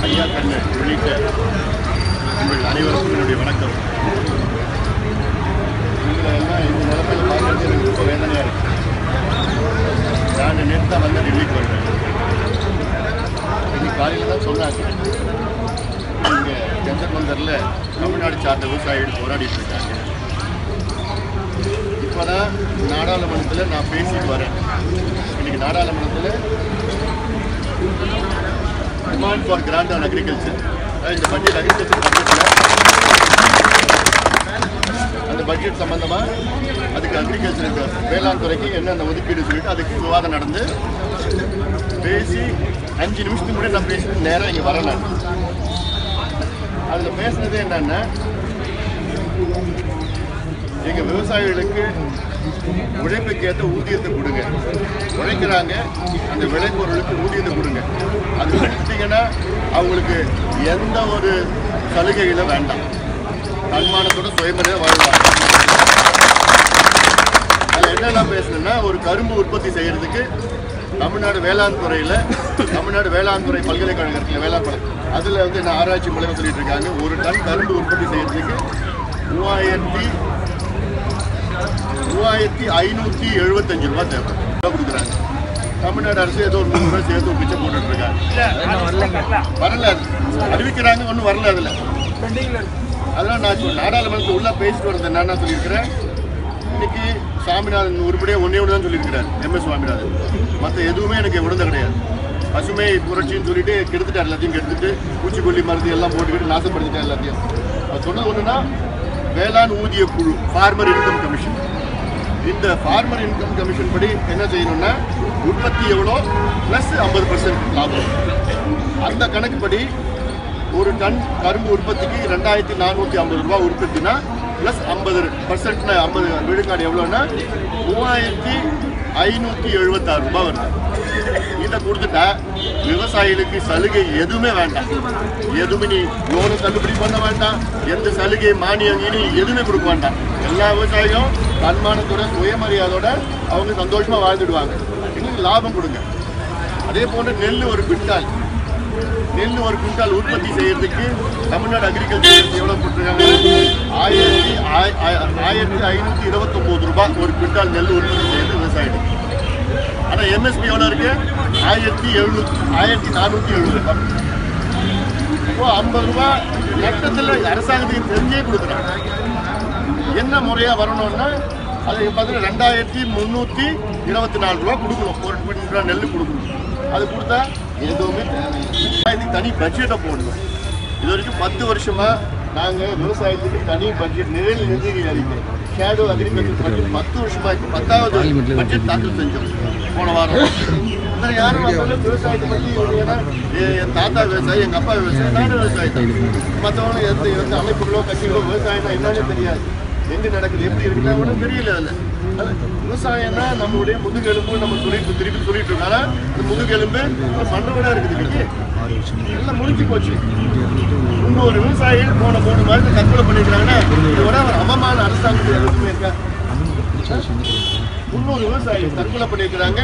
ஐயா கண்ணு உள்ளிட்ட உங்கள் அனைவருக்கும் என்னுடைய வணக்கம். இதில் எல்லாம் இந்த நிலமையில் பார்க்கறது எனக்கு ரொம்ப வேதனையாக இருக்குது. நான் நேற்று தான் வந்து டெல்லிக்கு வந்தேன். இன்னைக்கு காலையில் தான் சொன்னாங்க, இங்கே ஜந்தர் மந்தரில் தமிழ்நாடு சார்ந்த விவசாயிகள் போராடிட்டு இருக்காங்க. இப்போ தான் நாடாளுமன்றத்தில் நான் பேசிட்டு வரேன். இன்னைக்கு நாடாளுமன்றத்தில் demand for grant on agriculture, இந்த பட்ஜெட் அக்ரிகல்ச்சர் பட்ஜெட்டில் அந்த பட்ஜெட் சம்பந்தமாக அதுக்கு அக்ரிகல்ச்சருக்கு வேளாண் துறைக்கு என்னென்ன ஒதுக்கீடு சொல்லிட்டு அதுக்கு விவாதம் நடந்து பேசி 5 நிமிஷத்துக்கு முன்னாடி நான் பேசிட்டு நேரம் இங்கே வரல. அதில் பேசுனது என்னன்னா, எங்கள் விவசாயிகளுக்கு உழைப்புக்கேற்ற ஊதியத்தை கொடுங்க, உழைக்கிறாங்க அந்த விளைபொருளுக்கு ஊதியத்தை கொடுங்க. அது கொடுத்தீங்கன்னா அவங்களுக்கு எந்த ஒரு சலுகைகளும் வேண்டாம், தன்மானத்தோட சுயமரியாதை வாழ்வாங்க. அதில் என்னெல்லாம் பேசணுன்னா, ஒரு கரும்பு உற்பத்தி செய்கிறதுக்கு தமிழ்நாடு வேளாண் துறையில் தமிழ்நாடு வேளாண் துறை பல்கலைக்கழகம் இருக்குல்ல, வேளாண் பல்கலை, அதில் வந்து என்ன ஆராய்ச்சி மூலமாக சொல்லிட்டு இருக்காங்க, ஒரு டன் கரும்பு உற்பத்தி செய்கிறதுக்கு 3575 ரூபா தேவை கொடுக்குறாங்க. தமிழ்நாடு அரசு ஏதோ ஒரு 3 ரூபா சேர்த்து பிச்சை போட்டுட்டு இருக்காங்க. வரல, அறிவிக்கிறாங்க, ஒன்றும் வரல. அதெல்லாம் நான் நாடாளுமன்றத்தில் உள்ள பேசிட்டு வரது என்னன்னா சொல்லியிருக்கிறேன். இன்னைக்கு சாமிநாதன் உருப்படியாக ஒன்றே தான் சொல்லியிருக்கிறார், MS சுவாமிநாதன். மற்ற எதுவுமே எனக்கு விழுந்த கிடையாது. பசுமை புரட்சின்னு சொல்லிட்டு கெடுத்துட்டார், எல்லாத்தையும் கெடுத்துட்டு பூச்சிக்கொல்லி மருந்து எல்லாம் போட்டுக்கிட்டு நாசப்படுத்திட்டார் எல்லாத்தையும். அது சொன்னது ஒன்றுனா, வேளாண் ஊதிய குழு, ஃபார்மர் இன்கம் கமிஷன். இந்த ஃபார்மர் இன்கம் கமிஷன் படி என்ன செய்யணும்னா, உற்பத்தி எவ்வளோ ப்ளஸ் 50% லாபம். அந்த கணக்குப்படி ஒரு டன் கரும்பு உற்பத்திக்கு 2450 ரூபா உற்பத்தினா ப்ளஸ் 50%, 50 விழுக்காடு எவ்வளோன்னா 3576 ரூபா வருது. இதை கொடுத்துட்டா விவசாயிகளுக்கு சலுகை எதுவுமே வேண்டாம், எதுவுமே நீ லோனு தள்ளுபடி பண்ண வேண்டாம், எந்த சலுகை மானியம் எதுவுமே கொடுக்க வேண்டாம். எல்லா விவசாயிகளும் தன்மானத்தோட சுயமரியாதையோட அவங்க சந்தோஷமாக வாழ்ந்துடுவாங்க. இன்னும் லாபம் கொடுங்க. அதே போன்று நெல் ஒரு குவிண்டால் உற்பத்தி செய்யறதுக்கு தமிழ்நாடு அக்ரிகல்ச்சர் எவ்வளோ போட்டிருக்காங்க, 1529 ரூபாய் ஒரு குவிண்டால் நெல் உற்பத்தி செய்யறது விவசாயிகளுக்கு. ஆனால் MSP எவ்வளோ இருக்கு, 1470 ரூபாய். இப்போ 50 ரூபாய் நட்டத்தில் அரசாங்கத்துக்கு தெரிஞ்சே கொடுக்குறாங்க. என்ன முறையாக வரணும்னா, அது பார்த்தீங்கன்னா 2324 ரூபா கொடுக்கணும், ஒரு குவிண்டால் நெல் கொடுக்கணும். அது கொடுத்தா எதுவுமே தேவையில்லை. இதுக்கு தனி பட்ஜெட்டை போடணும். இது வரைக்கும் 10 வருஷமாக நாங்கள் விவசாயத்துக்கு தனி பட்ஜெட், நிதி அறிக்கை, ஷேடோ அக்ரிகல்ச்சர் பட்ஜெட் 10 வருஷமாக இப்போ 10வது பட்ஜெட் தாக்கல் செஞ்சோம் போன வாரம். யாரும் விவசாயத்தை பற்றி, ஏன்னா என் தாத்தா விவசாயி, எங்கள் அப்பா விவசாயி, நானும் விவசாயி தான். மற்றவங்க எந்த அமைப்புகளோ கட்சிகளோ விவசாயம்னா என்னன்னு தெரியாது, எங்கே நடக்குது எப்படி இருக்குன்னா ஒன்றும் தெரியல. அதில் விவசாயம்னா நம்மளுடைய முதுகெலும்பு, நம்ம திருப்பி சொல்லிட்டு இருக்கோம். ஆனால் இந்த முதுகெலும்பு மண்ணோட இருக்குது, எல்லாம் முடிஞ்சு போச்சு. இன்னொரு விவசாயிகள் போன 3 மாதத்தை தற்கொலை பண்ணிக்கிறாங்கன்னா இதோட ஒரு அவமான அரசாங்கத்தில் எதுவுமே இருக்கா? 300 விவசாயிகள் தற்கொலை பண்ணிக்கிறாங்க.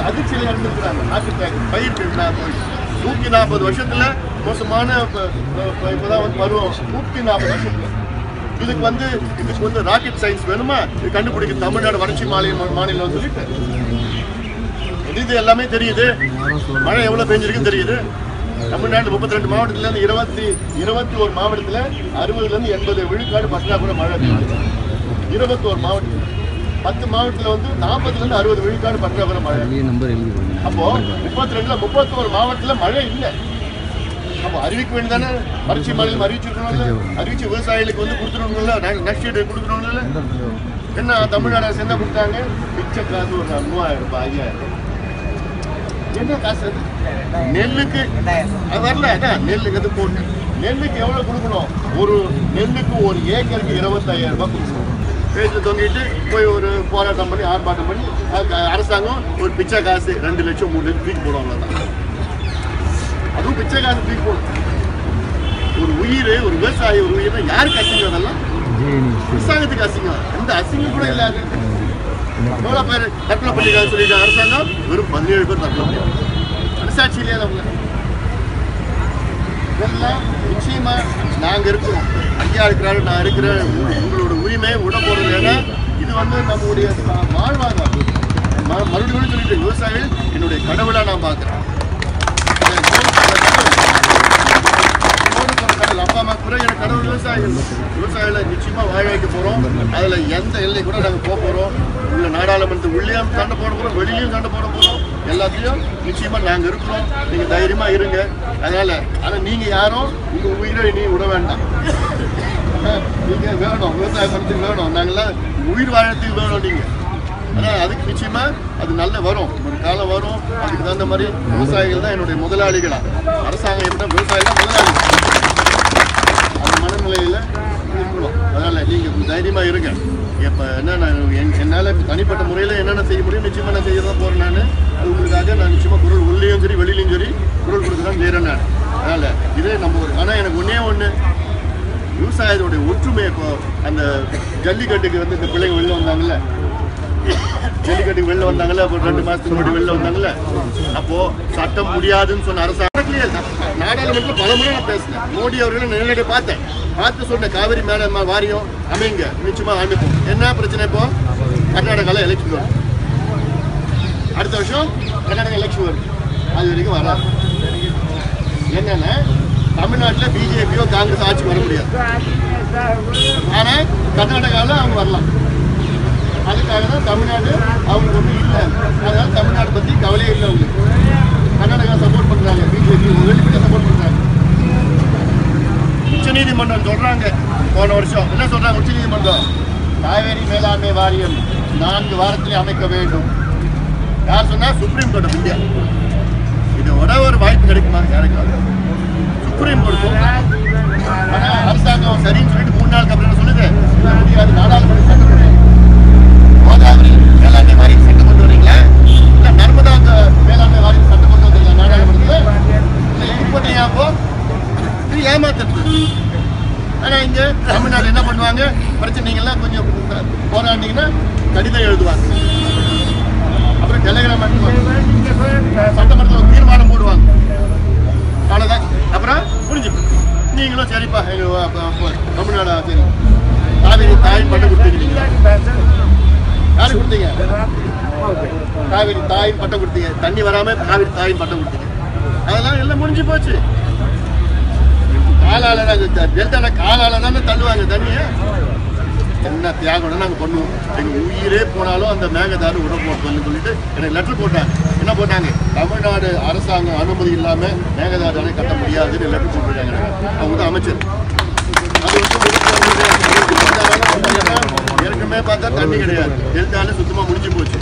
அதிர்ச்சியில் இருந்துருக்குறாங்க. பயிர் 140 வருஷத்துல மோசமான இப்போதான் வந்து பருவம். 140 வருஷத்துல இதுக்கு வந்து ராக்கெட் சயின்ஸ் வேணுமா? இது கண்டுபிடிக்க தமிழ்நாடு வறட்சி மாநிலம் சொல்லிட்டு இது எல்லாமே தெரியுது. மழை எவ்வளவு பெஞ்சிருக்குன்னு தெரியுது. தமிழ்நாடு 32 மாவட்டத்திலேருந்து 21 மாவட்டத்தில் 60லேருந்து 80 விழுக்காடு பற்றாக்குறை மழை. 21 மாவட்டத்தில் 10 மாவட்டத்தில் வந்து 40லேருந்து 60 விழுக்காடு பற்றாக்குறை மழை. அப்போ 31 மாவட்டத்தில் மழை இல்லை. அப்போ அறிவிக்க வேண்டியதானே, வறட்சி மாநிலம் அறிவிச்சிருக்கணும்ல, அறிவிச்சு விவசாயிகளுக்கு வந்து கொடுத்துருக்கணும்ல, நஷ்டீடு கொடுக்கணும்ல. என்ன தமிழ்நாடு அரசு என்ன கொடுத்தாங்க? மிச்ச காசு ஒரு 3000 ரூபாய், 5000 ரூபாய். என்ன காசு அது? நெல்லுக்கு அது வரல. அதான் நெல்லுக்கு அது போட்டு நெல்லுக்கு எவ்வளோ கொடுக்கணும்? ஒரு நெல்லுக்கு ஒரு ஏக்கருக்கு 25000 ரூபாய் கொடுக்கணும். பேச்சு தொங்கிட்டு போய் ஒரு போராட்டம் பண்ணி ஆர்ப்பாட்டம் பண்ணி அரசாங்கம் ஒரு பிச்சை காசு 2 லட்சம் 3 லட்சம் தூக்கி போடுவாங்க. தான் அதுவும் பிச்சை காசு தூக்கி போடும். ஒரு உயிர், ஒரு விவசாயி, ஒரு உயிர்னா யாருக்கு அசிங்கம்? அதெல்லாம் அரசாங்கத்துக்கு அசிங்கம். அந்த அசிங்கம் கூட இல்லாது எவ்வளோ பேர் தற்கொலை பண்ணிருக்காங்க சொல்லிட்டு அரசாங்கம் வெறும் 17 பேர் தற்கொலை பண்ணிருக்காங்க. மனசாட்சி இல்லையா? தைரியமா நாங்கள் இருக்கிறோம், ஐயா இருக்கிறாரு, நான் இருக்கிறேன், உங்களோட உரிமை விட போறது. ஏன்னா இது வந்து நம்முடைய வாழ்வாதாரம். மறுபடியும் சொல்லிட்டு விவசாயிகள் என்னுடைய கடவுளா நான் பார்க்கிறேன். அப்பா அம்மா கூட எனக்கு கடவுள் விவசாயிகளை நிச்சயமா வாழ வைக்க போறோம். அதுல எந்த எல்லை கூட நாங்கள் போக போறோம். உள்ள நாடாளுமன்றத்து உள்ளேயும் சண்டை போட போறோம், வெளியிலையும் சண்டை போட போறோம். எல்லாத்தையும் நிச்சயமா நாங்க இருக்கிறோம். நீங்க தைரியமா இருங்க. அதனால ஆனா நீங்க யாரும் உங்க உயிரை நீ விட வேண்டாம். நீங்க வேணும், விவசாய பணத்துக்கு வேணும், நாங்கெல்லாம் உயிர் வாழத்துக்கு வேணும். நீங்க ஆனால் அதுக்கு நிச்சயமா அது நல்ல வரும், ஒரு காலம் வரும். அதுக்கு தகுந்த மாதிரி விவசாயிகள் தான் என்னுடைய முதலாளிகளா. அரசாங்கம் எப்படின்னா விவசாயிகள் முதலாளிகள் அந்த மனநிலையில இருக்கணும். அதனால நீங்க தைரியமா இருங்க. இப்போ என்னென்ன என்னால் தனிப்பட்ட முறையில் என்னென்ன செய்ய முடியும் நிச்சயமா நான் செய்ய தான் போறேன். நான் அது உங்களுக்காக நான் நிச்சயமா குரல் உள்ளேயும் சரி வெளியிலையும் சரி குரல் கொடுக்க தான் செய்கிறேன் நான். அதனால இதே நம்ம ஒரு ஆனால் எனக்கு ஒன்று விவசாயத்தோடைய ஒற்றுமை. இப்போ அந்த ஜல்லிக்கட்டுக்கு வந்து இந்த பிள்ளைங்க வெளில வந்தாங்கல்ல, ஜல்லிக்கட்டுக்கு வெளில வந்தாங்கல்ல, இப்போ 2 மாதத்துக்கு முன்னாடி வெளில வந்தாங்கல்ல, அப்போ சட்டம் முடியாதுன்னு சொன்ன அரசாங்கத்திலேயே நாடாளுமன்றத்தில் பல முறை நான் பேசினேன். மோடி அவர்களை நேரடியாக பார்த்து சொன்ன காவிரி மேலாண்மை வாரியம் அமைங்க, நிச்சயமா அமைப்போம். என்ன பிரச்சனை? இப்போ கர்நாடகாவில் எலெக்ஷன் வரும், அடுத்த வருஷம் கர்நாடகா எலெக்ஷன் வருது, அது வரைக்கும் வராது. என்னன்னா தமிழ்நாட்டில் பிஜேபியோ காங்கிரஸ் ஆட்சிக்கு வர முடியாது, ஆனால் கர்நாடகாவில் அவங்க வரலாம். அதுக்காக தான் தமிழ்நாடு அவங்களுக்கு ஒன்றும் இல்லை. அதனால தமிழ்நாடு பற்றி கவலையே இல்லை. அவங்களுக்கு கர்நாடகா சப்போர்ட் பண்ணுறாங்க, பிஜேபி வெளிப்படையாக சப்போர்ட் பண்ணுறாங்க. உச்சநீதிமன்றம் சொல்கிறாங்க, போன வருஷம் என்ன சொல்கிறாங்க உச்சநீதிமன்றம்? காவேரி மேலாண்மை வாரியம் 4 வாரத்திலே அமைக்க வேண்டும். யார் சொன்னால்? Supreme court of India. இதோட ஒரு வாய்ப்பு கிடைக்குமா யாருக்காவது? சுப்ரீம் கோர்ட் ஆனால் அரசாங்கம் சரின்னு சொல்லிட்டு 3 நாளுக்கு அப்புறம் சொல்லுது முடியாது, நாடாளுமன்ற சட்டம் கோதாவரி மேலாண்மை வாரியம் சட்டம் கொண்டு வரீங்களா, இல்லை நர்மதா மேலாண்மை வாரியம் சட்டம் கொண்டு வந்தீங்களா நாடாளுமன்றத்தில்? இல்லை இப்போதையா? அப்போ இது ஏமாத்துறது. ஆனால் இங்கே தமிழ்நாடு என்ன பண்ணுவாங்க? பிரச்சனைகள்லாம் கொஞ்சம் போராடிங்கன்னா கடிதம் எழுதுவாங்க, அப்புறம் டெலிகிராம் அனுப்புவாங்க, சட்டமன்றத்தில் தீர்மானம் போடுவாங்க, அவ்வளோதான். அப்புறம் முடிஞ்சு நீங்களும் சரிப்பா தமிழ்நாடு சரி காவிரி தாய் பட்டம் கொடுத்துருக்கீங்க. யாரு கொடுத்தீங்க? காவிரி தாயின் பட்டம் கொடுத்தீங்க. தண்ணி வராம காவிரி தாயின் பட்டம் கொடுத்தீங்க. அதெல்லாம் எல்லாம் முடிஞ்சு போச்சு. காலால டெல்டால காலால தானே தள்ளுவாங்க தண்ணியை. என்ன தியாகம் நாங்கள் பண்ணுவோம். எங்கள் உயிரே போனாலும் அந்த மேகதாது விட போட்டோம்னு சொல்லிட்டு எனக்கு லெட்டர் போட்டாங்க. என்ன போட்டாங்க? தமிழ்நாடு அரசாங்கம் அனுமதி இல்லாமல் மேகதாது அணை கட்ட முடியாதுன்னு லெட்டர் போட்டுருக்காங்க. அவங்க தான் அமைச்சர். அது ஏற்கனவே பார்த்தா தண்ணி கிடையாது, டெல்டால சுத்தமாக முடிஞ்சு போச்சு.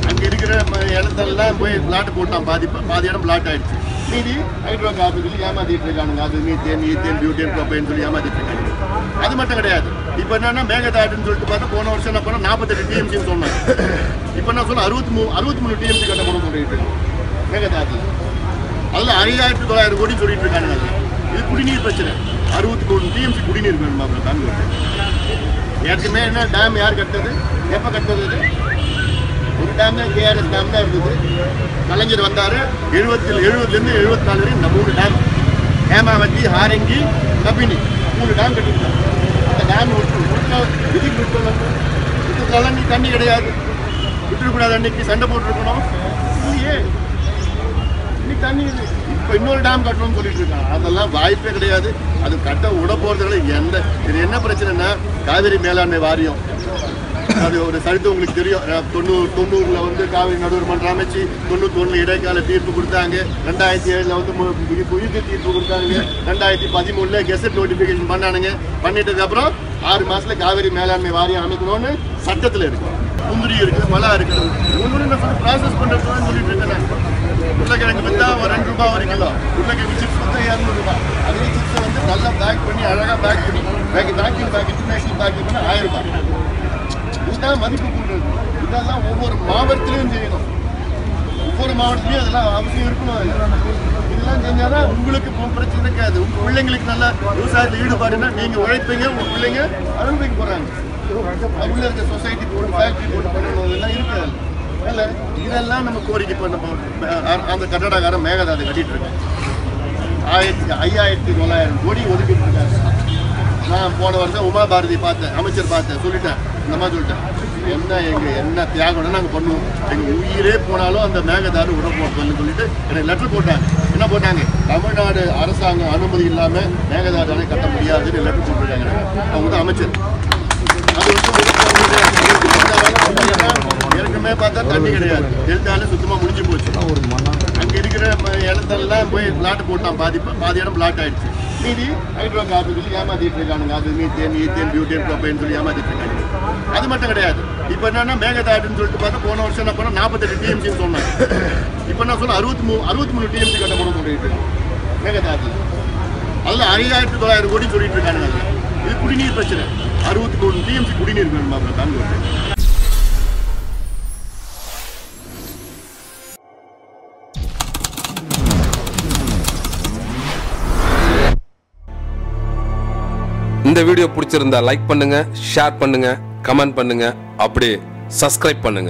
அங்கே இருக்கிற இடத்தெல்லாம் போய் பிளாட் போட்டான், பாதி இடம் பிளாட் ஆயிடுச்சு. மீதி ஹைட்ரோ கார்பன் சொல்லி ஏமாத்திட்டு இருக்கானுங்க. அது மீத்தேன் ஈத்தேன் பியூட்டேன் ப்ரோபைன் சொல்லி ஏமாத்திட்டு இருக்காங்க. அது மட்டும் கிடையாது. இப்போ என்னன்னா மேகதாதுன்னு சொல்லிட்டு பார்த்தா போன வருஷம் என்ன பண்ண 48 டிஎம்சின்னு சொன்னாங்க. இப்போ என்ன சொன்ன 63 டிஎம்சி கட்டப்படும் சொல்லிட்டு மேகதாதுல. அதில் 5900 கோடி சொல்லிட்டு இருக்கானுங்க. இது குடிநீர் பிரச்சனை. 63 டிஎம்சி குடிநீர் வேணுமா பெங்களூர்? ஏற்கனவே என்ன டேம் யார் கட்டுறது? எப்போ கட்டுறது? ஒரு டேம் தான் கேஆர்எஸ் டேம் தான் இருந்தது. கலைஞர் வந்தார் 70லேருந்து 74 வரை இந்த 3 டேம், ஹேமாவதி, ஹாரங்கி, கபினி 3 டேம் கட்டிருக்காங்க. அந்த டேம் விதிக்கு விட்டுலாம் நீ தண்ணி கிடையாது, விட்டுருக்கூடாது. அன்னைக்கு சண்டை போட்டுருக்கணும் இல்லையே, இன்னைக்கு தண்ணி இப்போ இன்னொரு டேம் கட்டணும்னு சொல்லிட்டு இருக்காங்க. அதெல்லாம் வாய்ப்பே கிடையாது. அது கட்ட விட போகிறதுல இது என்ன பிரச்சனைனா காவிரி மேலாண்மை வாரியம். அது ஒரு சரித்து உங்களுக்கு தெரியும். 90ல் வந்து காவிரி நடுவர் மன்றம் அமைச்சு 91 இடைக்கால தீர்ப்பு கொடுத்தாங்க. 2007 வந்து உயிர்க்கு தீர்ப்பு கொடுத்தாங்க. 2013 கெசட் நோட்டிஃபிகேஷன் பண்ணானுங்க. பண்ணிட்டதுக்கு அப்புறம் 6 மாசத்துல காவிரி மேலாண்மை வாரியம் அமைக்கணும்னு சட்டத்தில் இருக்கு. முந்திரி இருக்கு, மலா இருக்குது. ஒன்று ப்ராசஸ் பண்ணுறதுன்னு சொல்லிட்டு இருக்கேன். உருளைக்கிழங்கு விற்றா ஒரு 2 ரூபாய் ஒரு கிலோ. உருளைக்கிழங்கு சிப்ஸ் வந்து 200 ரூபாய். அதே சிப்ஸை வந்து நல்லா பேக் பண்ணி அழகாக பேக் பண்ணி பேக்கிங் இன்டர்நேஷனல் பேக்கிங் பண்ணி 1000 ரூபாய். இதுதான் மதிப்பு கூடுறது. இதெல்லாம் ஒவ்வொரு மாவட்டத்திலையும் செய்யணும். ஒவ்வொரு மாவட்டத்திலையும் அதெல்லாம் அவசியம் இருக்கணும். இதெல்லாம் செஞ்சாதான் உங்களுக்கு பிரச்சனை இருக்காது. உங்கள் பிள்ளைங்களுக்கு நல்லா விவசாயத்தில் ஈடுபாடுன்னா நீங்கள் உழைப்பீங்க, உங்கள் பிள்ளைங்க அனுபவிக்க போகிறாங்க. உள்ள இருக்க சொசைட்டி போட்டு ஃபேக்ட்ரி போட்டு பண்ணணும், இதெல்லாம் இருக்காது. அதனால் இதெல்லாம் நம்ம கோரிக்கை பண்ண அந்த கட்டடக்காரன் மேகதாது கட்டிட்டு இருக்கோம். 5900 கோடி ஒதுக்கிட்டு இருக்காங்க. நான் போன வருஷம் உமா பாரதி பார்த்தேன், அமைச்சர் பார்த்தேன், சொல்லிட்டேன், இந்த மாதிரி சொல்லிட்டேன், என்ன தியாகம்னா நாங்கள் பண்ணுவோம், எங்கள் உயிரே போனாலும் அந்த மேகதாது விட போட்டோம்னு சொல்லிட்டு எனக்கு லெட்டர் போட்டாங்க. என்ன போட்டாங்க? தமிழ்நாடு அரசாங்கம் அனுமதி இல்லாமல் மேகதாது அணை கட்ட முடியாதுன்னு லெட்டர் போட்டிருக்காங்க. அவங்க தான் அமைச்சர். அது ஏற்கனவே பார்த்தா தண்ணி கிடையாது, இருந்தாலும் சுத்தமாக முடிஞ்சு போச்சு. அங்கே இருக்கிற இடத்தெல்லாம் போய் பிளாட் போட்டான், பாதி இடம் பிளாட் ஆயிடுச்சு. மீதி ஹைட்ரோ கார்பன் சொல்லி ஏமாத்திட்டு இருக்கானுங்க. அது மீத்தேன் பியூட்டேன் ப்ரோபைன் சொல்லி ஏமாத்திட்டு இருக்காங்க. அது மட்டும் கிடையாது. இப்போ என்னன்னா மேகதாதுன்னு சொல்லிட்டு பார்த்தா போன வருஷம் என்ன பண்ணா 48 டிஎம்சின்னு சொன்னாங்க. இப்போ நான் சொன்ன 63 டிஎம்சி கட்டப்படும் சொல்லிட்டு மேகதாது. அதில் 5900 கோடி சொல்லிட்டு இருக்கானுங்க. இது குடிநீர் பிரச்சனை. 63 டிஎம்சி குடிநீர் வேணுமா பெங்களூர்? இந்த வீடியோ பிடிச்சிருந்தா லைக் பண்ணுங்க, ஷேர் பண்ணுங்க, கமெண்ட் பண்ணுங்க, அப்படியே சப்ஸ்கிரைப் பண்ணுங்க.